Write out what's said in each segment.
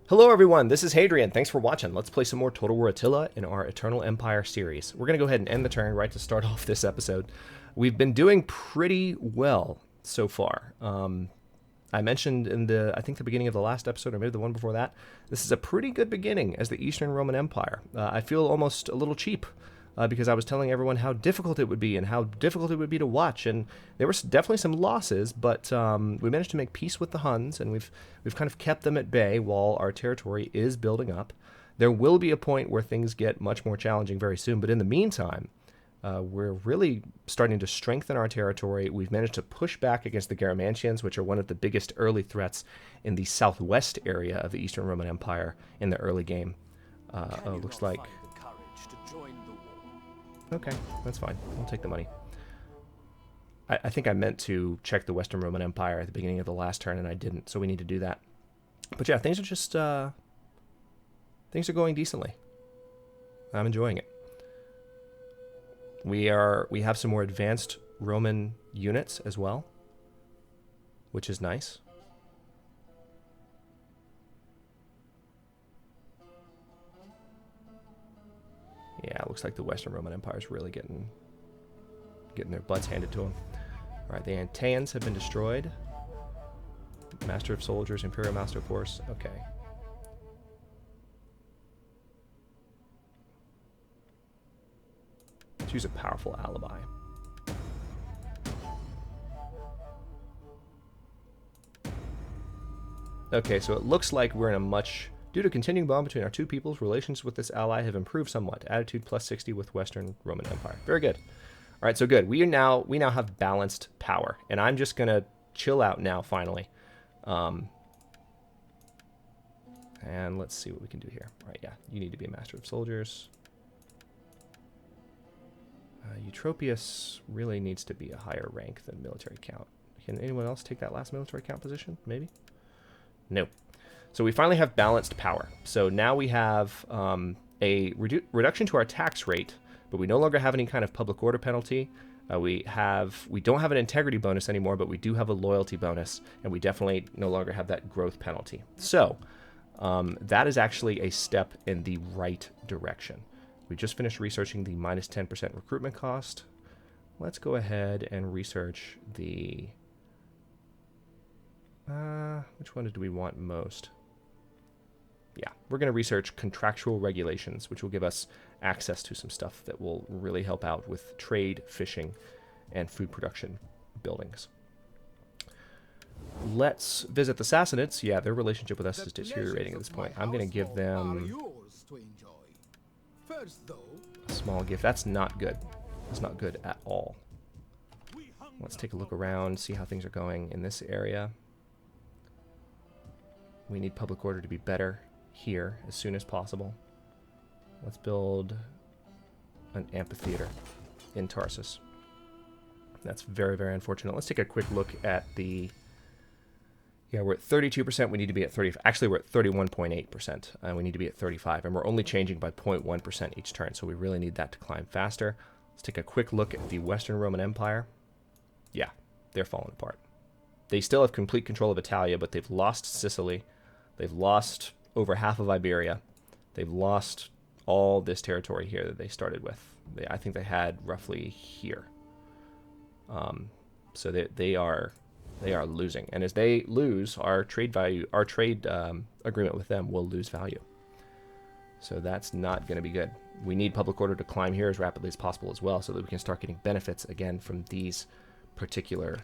Hello everyone, this is Hadrian. Thanks for watching. Let's play some more Total War Attila in our Eternal Empire series. We're going to go ahead and end the turn right to start off this episode. We've been doing pretty well so far. I mentioned in I think the beginning of the last episode, or maybe the one before that, this is a pretty good beginning as the Eastern Roman Empire. I feel almost a little cheap because I was telling everyone how difficult it would be and how difficult it would be to watch, and there were definitely some losses, but we managed to make peace with the Huns, and we've kind of kept them at bay while our territory is building up. There will be a point where things get much more challenging very soon, but in the meantime, we're really starting to strengthen our territory. We've managed to push back against the Garamantians, which are one of the biggest early threats in the southwest area of the Eastern Roman Empire in the early game. Looks like... Okay, that's fine. I'll take the money. I think I meant to check the Western Roman Empire at the beginning of the last turn, and I didn't, so we need to do that. But yeah, things are just... things are going decently. I'm enjoying it. We have some more advanced Roman units as well, which is nice. Yeah, it looks like the Western Roman Empire is really getting their butts handed to them. All right, the Antaians have been destroyed. Master of Soldiers, Imperial Master of Horse. Okay. Let's use a powerful alibi. Okay, so it looks like we're in a much... Due to continuing bond between our two peoples, relations with this ally have improved somewhat. Attitude plus 60 with Western Roman Empire. Very good. All right, so good. We now have balanced power, and I'm just gonna chill out now. Finally, and let's see what we can do here. All right, yeah, you need to be a Master of Soldiers. Eutropius really needs to be a higher rank than military count. Can anyone else take that last military count position? Maybe. Nope. So we finally have balanced power. So now we have a reduction to our tax rate, but we no longer have any kind of public order penalty. We don't have an integrity bonus anymore, but we do have a loyalty bonus, and we definitely no longer have that growth penalty. So that is actually a step in the right direction. We just finished researching the minus 10% recruitment cost. Let's go ahead and research the... which one do we want most? Yeah, we're going to research contractual regulations, which will give us access to some stuff that will really help out with trade, fishing, and food production buildings. Let's visit the Sassanids. Yeah, their relationship with us is deteriorating at this point. I'm going to give them a small gift. That's not good. That's not good at all. Let's take a look around, see how things are going in this area. We need public order to be better here as soon as possible. Let's build an amphitheater in Tarsus. That's very, very unfortunate. Let's take a quick look at the... Yeah, we're at 32%. We need to be at 30. Actually, we're at 31.8%. And we need to be at 35. And we're only changing by 0.1% each turn. So we really need that to climb faster. Let's take a quick look at the Western Roman Empire. Yeah, they're falling apart. They still have complete control of Italia, but they've lost Sicily. They've lost over half of Iberia. They've lost all this territory here that they started with. I think they had roughly here. So they are losing, and as they lose, our trade agreement with them will lose value. So that's not going to be good. We need public order to climb here as rapidly as possible as well, so that we can start getting benefits again from these particular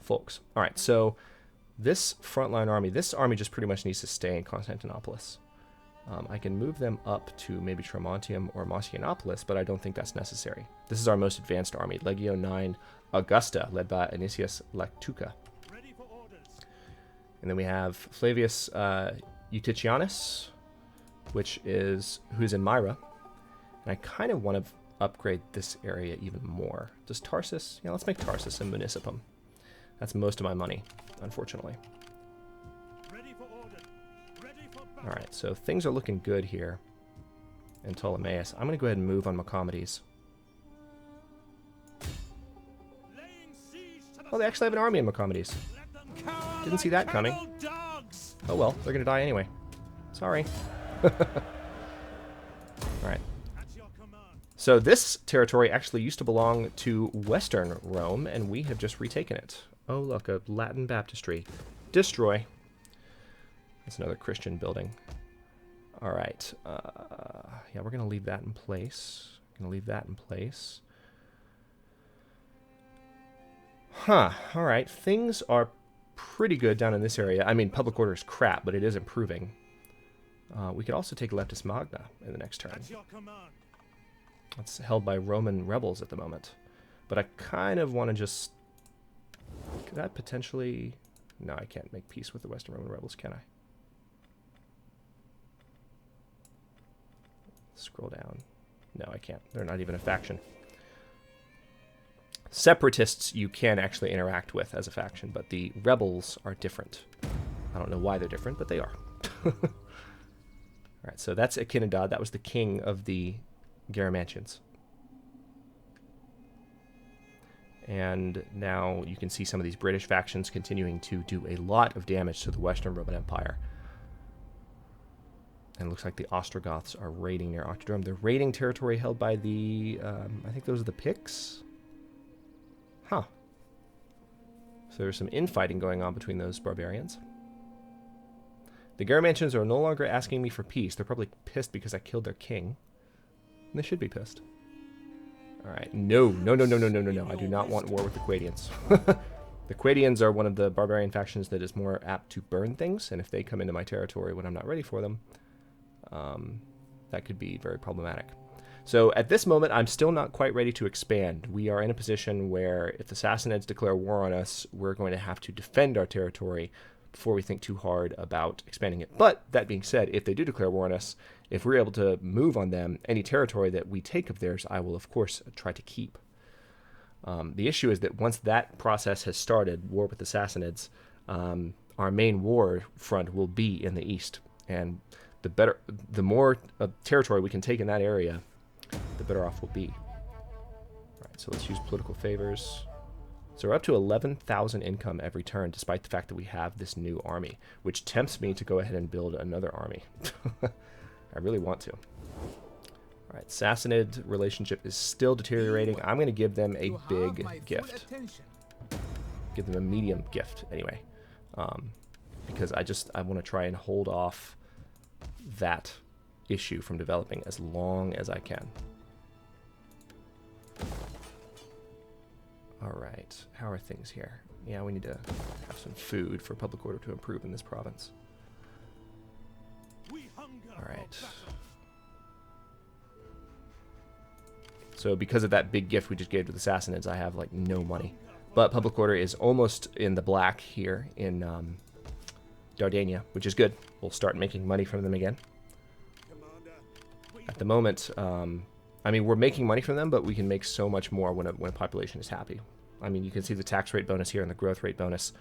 folks. All right, so this frontline army, this army just pretty much needs to stay in Constantinople. I can move them up to maybe Tremontium or Marcianopolis, but I don't think that's necessary. This is our most advanced army, Legio 9 Augusta, led by Anicius Lactuca. And then we have Flavius Euticianus, who's in Myra. And I kind of want to upgrade this area even more. Does Tarsus? Yeah, let's make Tarsus a municipum. That's most of my money, unfortunately. Alright, so things are looking good here in Ptolemais. I'm going to go ahead and move on Maccomedes. Oh, they actually have an army in Maccomedes. Didn't see that coming. Oh well, they're gonna die anyway. Sorry. Alright. So this territory actually used to belong to Western Rome, and we have just retaken it. Oh look, a Latin baptistry. Destroy. That's another Christian building. Alright. Yeah, we're gonna leave that in place. Huh. Alright. Things are pretty good down in this area. I mean, public order is crap, but it is improving. We could also take Leptis Magna in the next turn. It's held by Roman rebels at the moment. But I kind of want to just... Could I potentially... No, I can't make peace with the Western Roman rebels, can I? Scroll down. No, I can't. They're not even a faction. Separatists you can actually interact with as a faction, but the rebels are different. I don't know why they're different, but they are. Alright, so that's Akinadad. That was the king of the Garamantians. And now you can see some of these British factions continuing to do a lot of damage to the Western Roman Empire. And it looks like the Ostrogoths are raiding near Octodrome. They're raiding territory held by the, I think those are the Picts? Huh. So there's some infighting going on between those barbarians. The Garamantians are no longer asking me for peace. They're probably pissed because I killed their king. And they should be pissed. Alright. No. I do not want war with the Quadians. The Quadians are one of the barbarian factions that is more apt to burn things, and if they come into my territory when I'm not ready for them, that could be very problematic. So at this moment, I'm still not quite ready to expand. We are in a position where if the Sassanids declare war on us, we're going to have to defend our territory before we think too hard about expanding it. But that being said, if they do declare war on us, if we're able to move on them, any territory that we take of theirs, I will, of course, try to keep. The issue is that once that process has started, war with the Sassanids, our main war front will be in the east. And the more territory we can take in that area, the better off we'll be. All right, so let's use political favors. So we're up to 11,000 income every turn, despite the fact that we have this new army, which tempts me to go ahead and build another army. I really want to. All right, Sassanid relationship is still deteriorating. I'm going to give them a big gift. Give them a medium gift, anyway. Because I want to try and hold off that issue from developing as long as I can. Alright, how are things here? Yeah, we need to have some food for public order to improve in this province. Alright. So because of that big gift we just gave to the Sassanids, I have like no money. But public order is almost in the black here in Dardania, which is good. We'll start making money from them again. At the moment, I mean, we're making money from them, but we can make so much more when a population is happy. I mean, you can see the tax rate bonus here and the growth rate bonus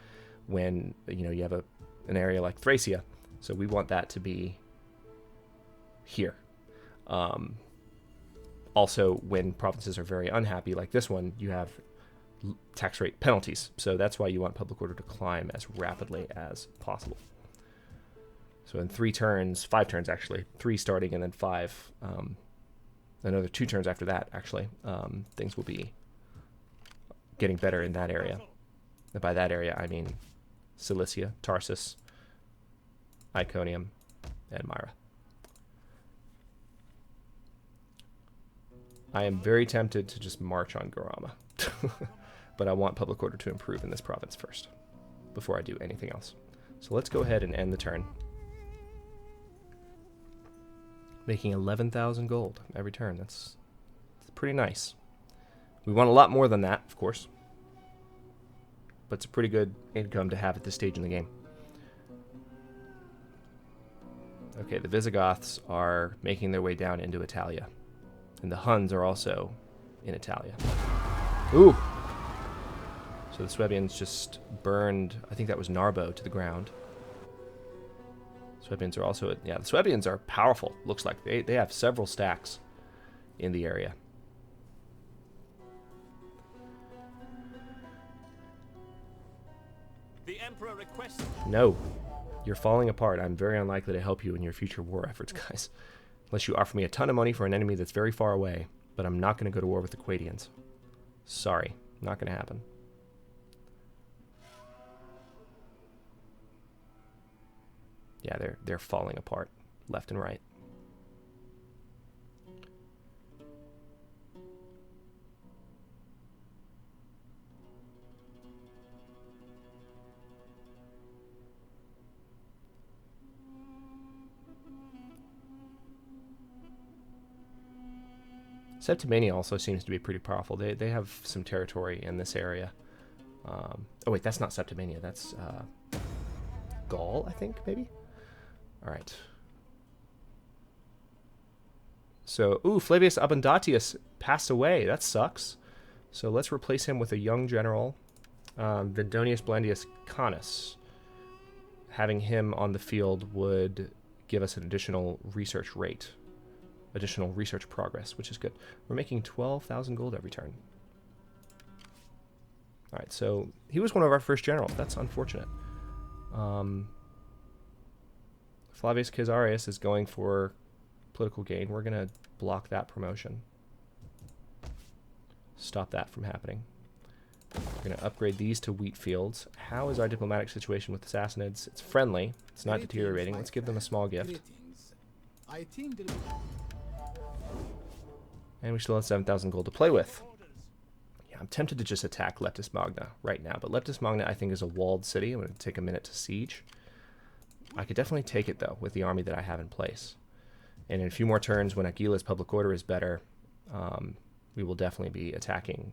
when, you have an area like Thracia. So we want that to be here. Also, when provinces are very unhappy, like this one, you have tax rate penalties. So that's why you want public order to climb as rapidly as possible. So in 5 turns actually, 3 starting and then 5, another 2 turns after that, actually, things will be getting better in that area. And by that area, I mean Cilicia, Tarsus, Iconium, and Myra. I am very tempted to just march on Garama. But I want public order to improve in this province first, before I do anything else. So let's go ahead and end the turn. Making 11,000 gold every turn. That's pretty nice. We want a lot more than that, of course. But it's a pretty good income to have at this stage in the game. Okay, the Visigoths are making their way down into Italia. And the Huns are also in Italia. Ooh! So the Swabians just burned, I think that was Narbo, to the ground. Swabians are also, yeah, the Swabians are powerful, looks like. They have several stacks in the area. The Emperor requests. No. You're falling apart. I'm very unlikely to help you in your future war efforts, guys. Unless you offer me a ton of money for an enemy that's very far away. But I'm not going to go to war with the Quadians. Sorry. Not going to happen. Yeah, they're falling apart. Left and right. Septimania also seems to be pretty powerful. They have some territory in this area. Oh wait, that's not Septimania. That's Gaul, I think, maybe? Alright. So, ooh, Flavius Abundatius passed away. That sucks. So let's replace him with a young general, Vindonius Blandius Canus. Having him on the field would give us an additional research rate. Additional research progress, which is good. We're making 12,000 gold every turn. Alright, so he was one of our first generals. That's unfortunate. Flavius Caesarius is going for political gain. We're going to block that promotion. Stop that from happening. We're going to upgrade these to wheat fields. How is our diplomatic situation with the Sassanids? It's friendly. It's not deteriorating. Let's give them a small gift. And we still have 7,000 gold to play with. Yeah, I'm tempted to just attack Leptis Magna right now. But Leptis Magna, I think, is a walled city. I'm going to take a minute to siege. I could definitely take it, though, with the army that I have in place. And in a few more turns, when Agila's public order is better, we will definitely be attacking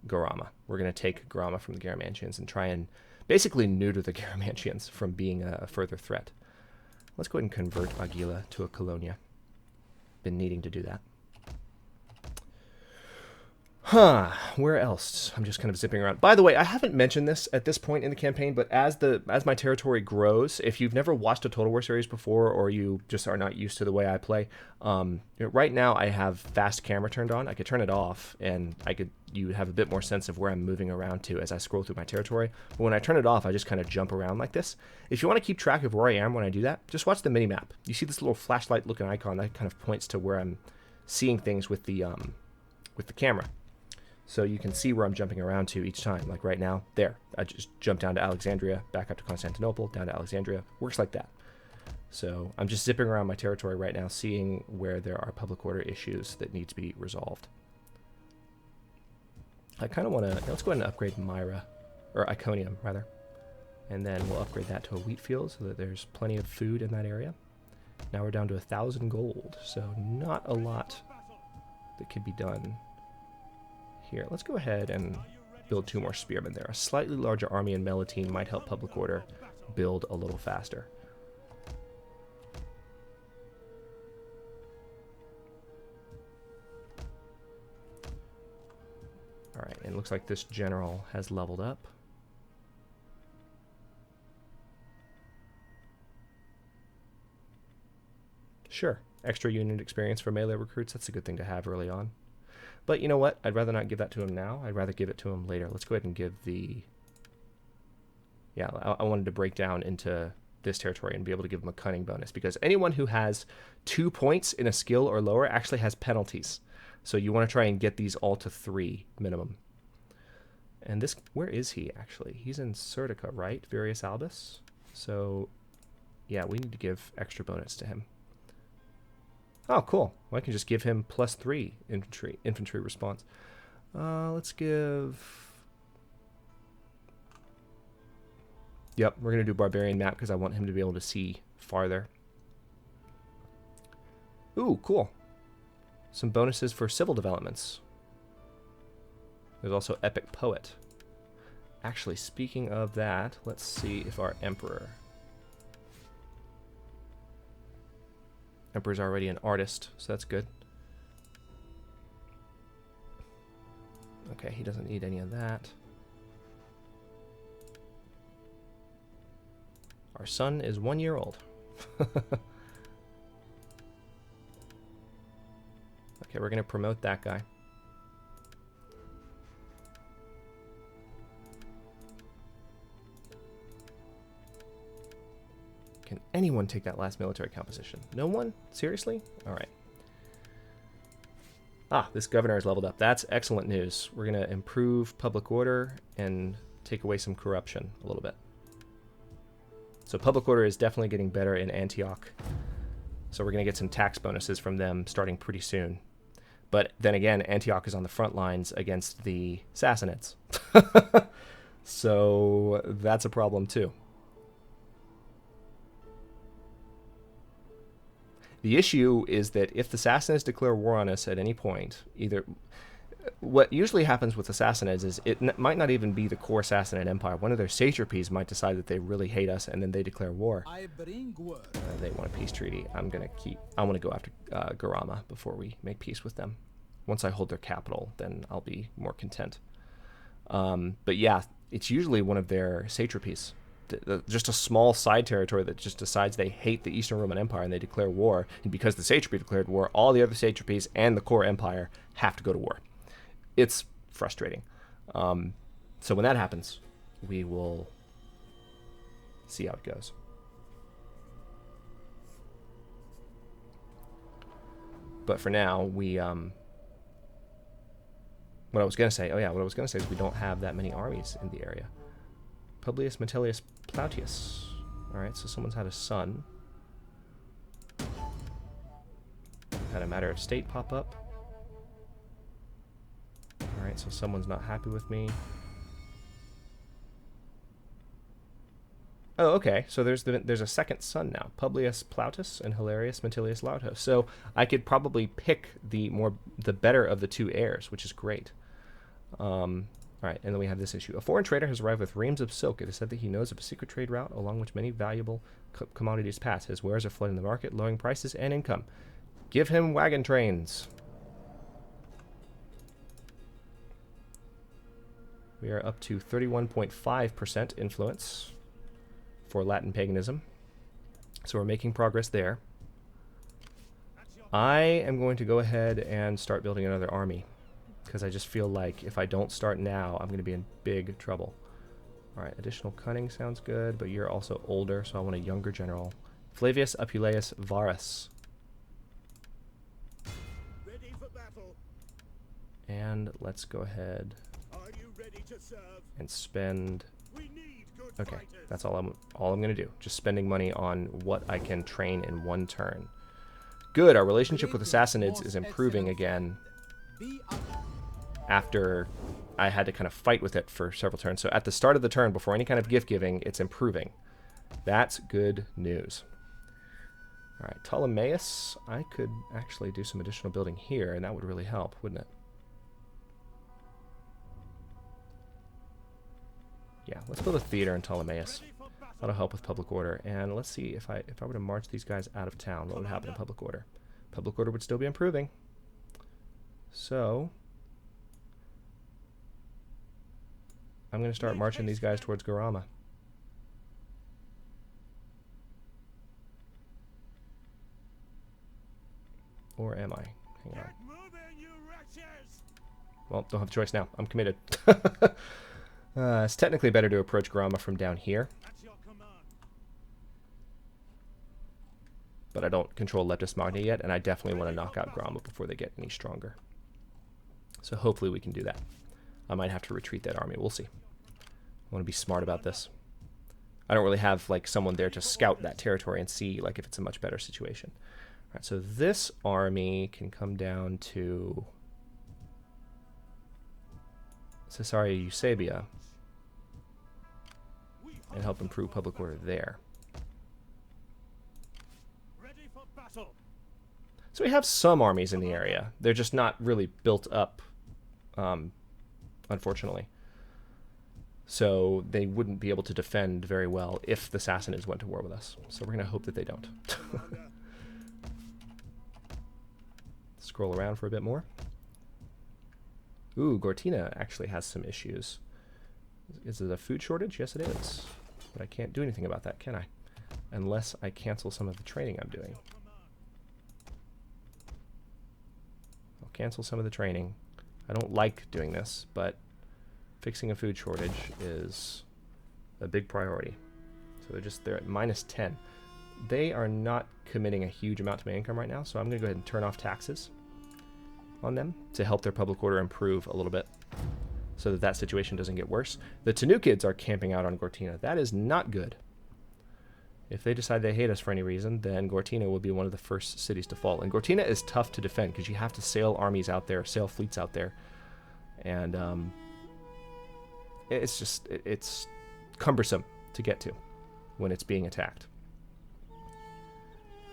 Garama. We're going to take Garama from the Garamantians and try and basically neuter the Garamantians from being a further threat. Let's go ahead and convert Agila to a colonia. Been needing to do that. Huh, where else? I'm just kind of zipping around. By the way, I haven't mentioned this at this point in the campaign, but as my territory grows, if you've never watched a Total War series before, or you just are not used to the way I play, right now I have fast camera turned on. I could turn it off, and you would have a bit more sense of where I'm moving around to as I scroll through my territory. But when I turn it off, I just kind of jump around like this. If you want to keep track of where I am when I do that, just watch the mini-map. You see this little flashlight-looking icon that kind of points to where I'm seeing things with the camera. So you can see where I'm jumping around to each time. Like right now, there. I just jumped down to Alexandria, back up to Constantinople, down to Alexandria. Works like that. So I'm just zipping around my territory right now, seeing where there are public order issues that need to be resolved. I kind of want to... Let's go ahead and upgrade Myra, or Iconium, rather. And then we'll upgrade that to a wheat field so that there's plenty of food in that area. Now we're down to 1,000 gold, so not a lot that could be done. Here, let's go ahead and build 2 more spearmen there. A slightly larger army in Melitene might help public order build a little faster. Alright, and it looks like this general has leveled up. Sure, extra unit experience for melee recruits, that's a good thing to have early on. But you know what? I'd rather not give that to him now. I'd rather give it to him later. Let's go ahead and give the... Yeah, I wanted to break down into this territory and be able to give him a cunning bonus, because anyone who has 2 points in a skill or lower actually has penalties. So you want to try and get these all to 3 minimum. And this... Where is he, actually? He's in Serdica, right? Varius Albus? So, yeah, we need to give extra bonus to him. Oh, cool. Well, I can just give him +3 infantry response. Let's give... Yep, we're going to do barbarian map because I want him to be able to see farther. Ooh, cool. Some bonuses for civil developments. There's also epic poet. Actually, speaking of that, let's see if our emperor... Emperor's already an artist, so that's good. Okay, he doesn't need any of that. Our son is 1 year old. Okay, we're going to promote that guy. Can anyone take that last military composition? No one? Seriously? Alright. Ah, this governor is leveled up. That's excellent news. We're going to improve public order and take away some corruption a little bit. So public order is definitely getting better in Antioch. So we're going to get some tax bonuses from them starting pretty soon. But then again, Antioch is on the front lines against the Sassanids. So that's a problem too. The issue is that if the Sassanids declare war on us at any point, either what usually happens with the Sassanids is it might not even be the core Sassanid Empire. One of their satrapies might decide that they really hate us, and then they declare war. They want a peace treaty. I want to go after Garama before we make peace with them. Once I hold their capital, then I'll be more content. But yeah, it's usually one of their satrapies. Just a small side territory that just decides they hate the Eastern Roman Empire and they declare war. And because the satrapy declared war, all the other satrapies and the core empire have to go to war. It's frustrating. So when that happens, we will see how it goes. But for now, we... what I was going to say is we don't have that many armies in the area. Publius Metellus Plautius. Alright, so someone's had a son. Had a matter of state pop up. Alright, so someone's not happy with me. Oh, okay. So there's a second son now. Publius Plautus and Hilarius Metellus Lautus. So I could probably pick the better of the two heirs, which is great. Alright, and then we have this issue. A foreign trader has arrived with reams of silk. It is said that he knows of a secret trade route along which many valuable commodities pass. His wares are flooding the market, lowering prices and income. Give him wagon trains. We are up to 31.5% influence for Latin paganism. So we're making progress there. I am going to go ahead and start building another army, because I just feel like if I don't start now, I'm going to be in big trouble. Alright, additional cunning sounds good, but you're also older, so I want a younger general. Flavius Apuleius Varus. Ready for battle. And let's go ahead and spend... Okay, that's all I'm going to do. Just spending money on what I can train in one turn. Good, our relationship with the Sassanids is improving again after I had to kind of fight with it for several turns. So at the start of the turn, before any kind of gift giving, it's improving. That's good news. Alright, Ptolemaeus, I could actually do some additional building here, and that would really help, wouldn't it? Yeah, let's build a theater in Ptolemaeus. That'll help with public order. And let's see, if I were to march these guys out of town, what would happen to public order? Public order would still be improving. So I'm going to start marching these guys towards Garama. Or am I? Hang on. Well, don't have a choice now. I'm committed. It's technically better to approach Garama from down here. But I don't control Leptis Magna yet, and I definitely want to knock out Garama before they get any stronger. So hopefully we can do that. I might have to retreat that army. We'll see. I want to be smart about this. I don't really have like someone there to scout that territory and see like if it's a much better situation. All right, so this army can come down to Caesarea Eusebia and help improve public order there. So we have some armies in the area. They're just not really built up, unfortunately. So they wouldn't be able to defend very well if the Sassanids went to war with us. So we're going to hope that they don't. Scroll around for a bit more. Ooh, Gortina actually has some issues. Is it a food shortage? Yes, it is. But I can't do anything about that, can I? Unless I cancel some of the training I'm doing. I'll cancel some of the training. I don't like doing this, but fixing a food shortage is a big priority. So they're at -10. they are not committing a huge amount to my income right now, so I'm going to go ahead and turn off taxes on them to help their public order improve a little bit so that that situation doesn't get worse. The Tanukids are camping out on Gortina. That is not good. If they decide they hate us for any reason, then Gortina will be one of the first cities to fall. And Gortina is tough to defend because you have to sail armies out there, sail fleets out there. And it's cumbersome to get to when it's being attacked.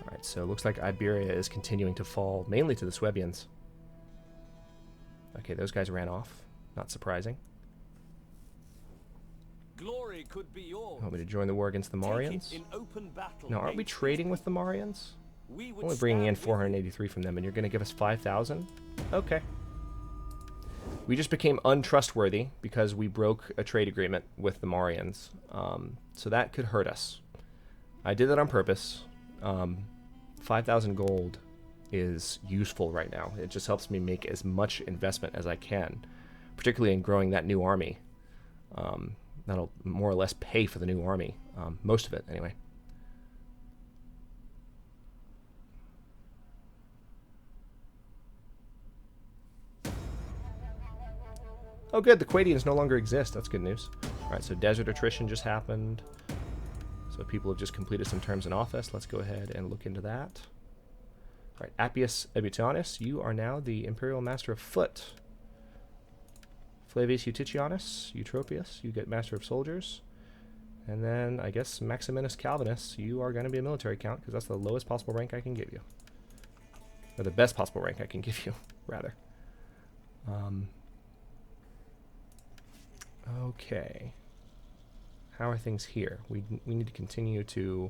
Alright, so it looks like Iberia is continuing to fall, mainly to the Swabians. Okay, those guys ran off. Not surprising. Glory could be yours. Want me to join the war against the Marians? In open battle. Now, aren't we trading with the Marians? We would Only bringing in stand with 483 from them, and you're going to give us 5,000? Okay. We just became untrustworthy because we broke a trade agreement with the Marians. So that could hurt us. I did that on purpose. 5,000 gold is useful right now. It just helps me make as much investment as I can, particularly in growing that new army. That'll more or less pay for the new army. Most of it, anyway. Oh, good. The Quadians no longer exist. That's good news. All right, so desert attrition just happened. So people have just completed some terms in office. Let's go ahead and look into that. All right, Appius Ebutianus, you are now the Imperial Master of Foot. Flavius Eutychianus, Eutropius, you get Master of Soldiers. And then, I guess, Maximinus Calvinus, you are going to be a military count, because that's the lowest possible rank I can give you. Or the best possible rank I can give you, rather. Okay. How are things here? We need to continue to...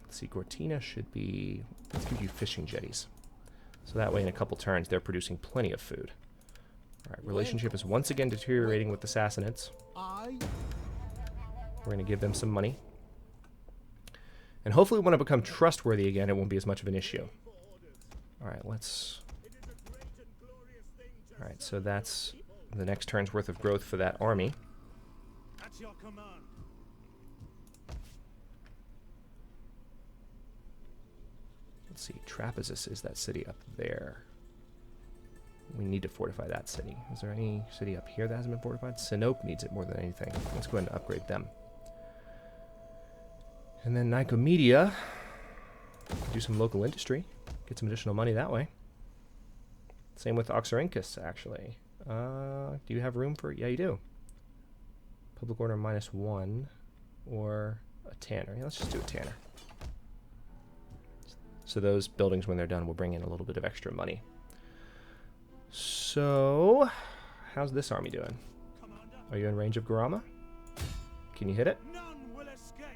Let's see, Gortina should be... Let's give you fishing jetties. So that way in a couple turns they're producing plenty of food. Alright, relationship is once again deteriorating with the Sassanids. We're going to give them some money. And hopefully when I become trustworthy again, it won't be as much of an issue. Alright, let's... Alright, so that's the next turn's worth of growth for that army. At your command. Let's see, Trapezus is that city up there. We need to fortify that city. Is there any city up here that hasn't been fortified? Sinope needs it more than anything. Let's go ahead and upgrade them. And then Nicomedia, do some local industry, get some additional money that way. Same with Oxyrhynchus, actually. Do you have room for... Yeah, you do. Public order -1 or a tanner. Yeah, let's just do a tanner. So those buildings, when they're done, will bring in a little bit of extra money. So, how's this army doing? Commander, Are you in range of Garama? Can you hit it? none will escape.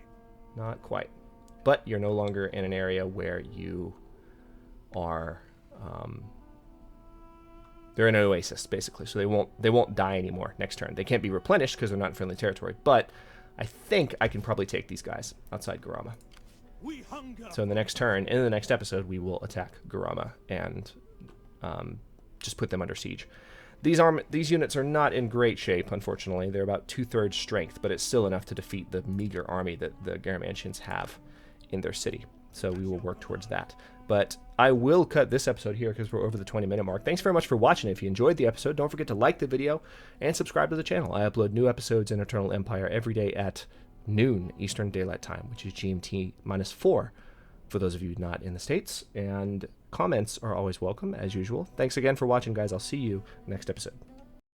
Not quite. But you're no longer in an area where you are... they're in an oasis, basically, so they won't die anymore next turn. They can't be replenished because they're not in friendly territory, but I think I can probably take these guys outside Garama. We hunger. So in the next turn, in the next episode, we will attack Garama and just put them under siege. These units are not in great shape, unfortunately. They're about 2/3 strength, but it's still enough to defeat the meager army that the Garamantians have in their city. So we will work towards that. But I will cut this episode here because we're over the 20-minute mark. Thanks very much for watching. If you enjoyed the episode, don't forget to like the video and subscribe to the channel. I upload new episodes in Eternal Empire every day at noon Eastern Daylight Time, which is GMT -4 for those of you not in the States. And comments are always welcome, as usual. Thanks again for watching, guys. I'll see you next episode.